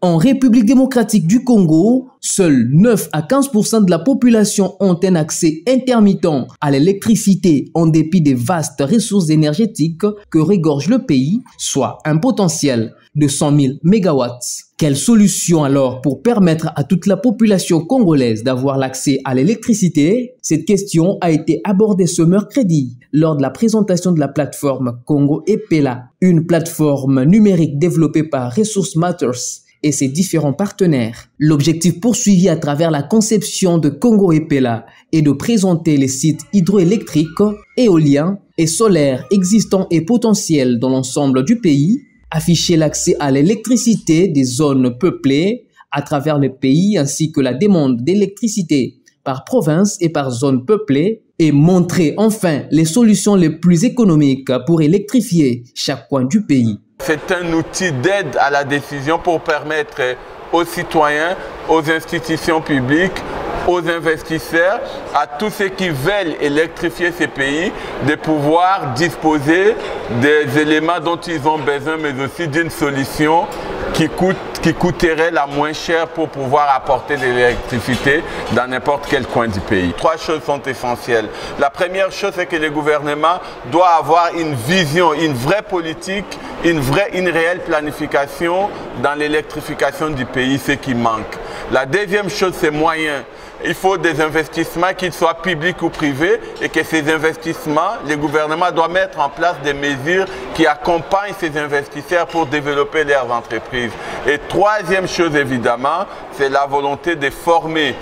En République démocratique du Congo, seuls 9 à 15% de la population ont un accès intermittent à l'électricité en dépit des vastes ressources énergétiques que regorge le pays, soit un potentiel de 100 000 mégawatts. Quelle solution alors pour permettre à toute la population congolaise d'avoir l'accès à l'électricité? Cette question a été abordée ce mercredi lors de la présentation de la plateforme Congo Epela, une plateforme numérique développée par Resource Matters et ses différents partenaires. L'objectif poursuivi à travers la conception de Congo Epela est de présenter les sites hydroélectriques, éoliens et solaires existants et potentiels dans l'ensemble du pays, afficher l'accès à l'électricité des zones peuplées à travers le pays ainsi que la demande d'électricité par province et par zone peuplée et montrer enfin les solutions les plus économiques pour électrifier chaque coin du pays. C'est un outil d'aide à la décision pour permettre aux citoyens, aux institutions publiques, aux investisseurs, à tous ceux qui veulent électrifier ces pays, de pouvoir disposer des éléments dont ils ont besoin, mais aussi d'une solution qui coûterait la moins chère pour pouvoir apporter de l'électricité dans n'importe quel coin du pays. 3 choses sont essentielles. La première chose, c'est que le gouvernement doit avoir une vision, une vraie politique, une réelle planification dans l'électrification du pays, ce qui manque. La deuxième chose, c'est moyens. Il faut des investissements, qu'ils soient publics ou privés, et que ces investissements, le gouvernement doit mettre en place des mesures qui accompagnent ces investisseurs pour développer leurs entreprises. Et troisième chose, évidemment, c'est la volonté de former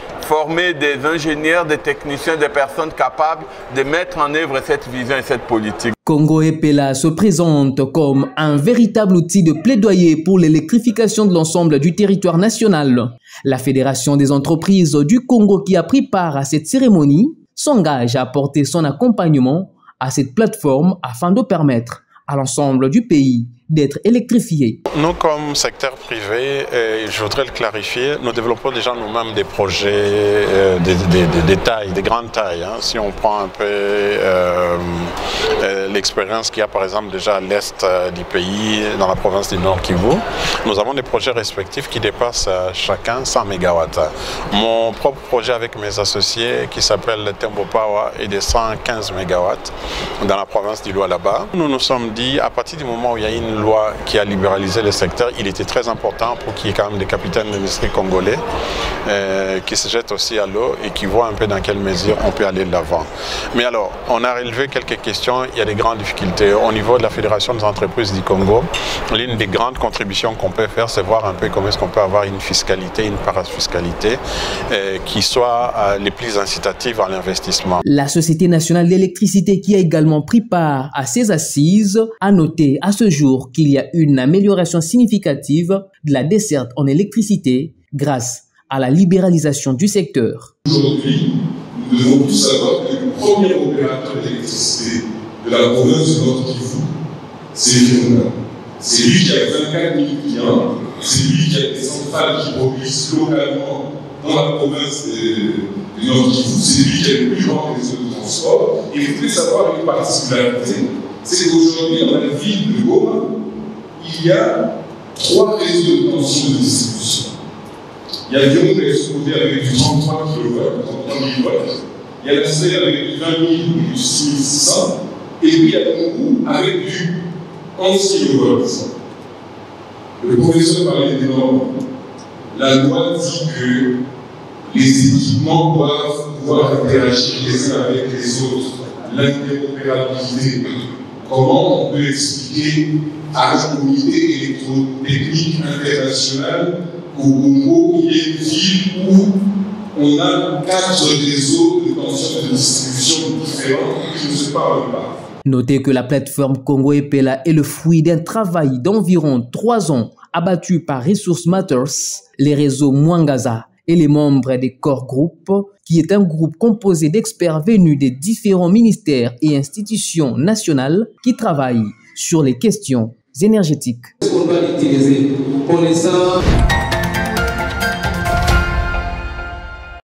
des ingénieurs, des techniciens, des personnes capables de mettre en œuvre cette vision et cette politique. Congo Epela se présente comme un véritable outil de plaidoyer pour l'électrification de l'ensemble du territoire national. La Fédération des entreprises du Congo qui a pris part à cette cérémonie s'engage à apporter son accompagnement à cette plateforme afin de permettre à l'ensemble du pays d'être électrifié. Nous, comme secteur privé, je voudrais le clarifier, nous développons déjà nous-mêmes des projets de grande taille. Hein. Si on prend un peu l'expérience qu'il y a par exemple déjà à l'est du pays, dans la province du Nord Kivu, nous avons des projets respectifs qui dépassent chacun 100 MW. Mon propre projet avec mes associés qui s'appelle Tembo Power est de 115 MW dans la province du Lualaba. Nous nous sommes dit, à partir du moment où il y a une loi qui a libéralisé le secteur, il était très important pour qu'il y ait quand même des capitaines d'industrie congolais qui se jettent aussi à l'eau et qui voient un peu dans quelle mesure on peut aller de l'avant. Mais alors, on a relevé quelques questions, il y a des grandes difficultés. Au niveau de la Fédération des entreprises du Congo, l'une des grandes contributions qu'on peut faire, c'est voir un peu comment est-ce qu'on peut avoir une fiscalité, une parafiscalité qui soit les plus incitative à l'investissement. La Société nationale d'électricité qui a également pris part à ces assises a noté à ce jour qu'il y a une amélioration significative de la desserte en électricité grâce à la libéralisation du secteur. Aujourd'hui, nous devons tous savoir que le premier opérateur d'électricité de la province de Nord Kivu, c'est Virunga. C'est lui qui a 24 000 clients, c'est lui qui a des centrales qui produisent localement dans la province de Nord Kivu, c'est lui qui a le plus grand réseau de transport. Et vous devez savoir une particularité, c'est qu'aujourd'hui, dans la ville de Goma, il y a 3 réseaux de tension de distribution. Il y a Virunga exposé avec du 33 kW, 33 000 watts. Il y a la SEI avec du 20 000 et du 6 600. Et puis il y a Congo avec du 11 kW. Le professeur parlait des normes. La loi dit que les équipements doivent pouvoir interagir les uns avec les autres. L'interopérabilité. Comment on peut expliquer à la communauté électrotechnique internationale au Congo, il y a une ville où on a 4 réseaux de tension de distribution différents qui ne se parlent pas. Notez que la plateforme Congo Epela est le fruit d'un travail d'environ 3 ans abattu par Resource Matters, les réseaux Mwangaza et les membres des Core Group, qui est un groupe composé d'experts venus des différents ministères et institutions nationales qui travaillent sur les questions énergétiques. On va l'utiliser pour les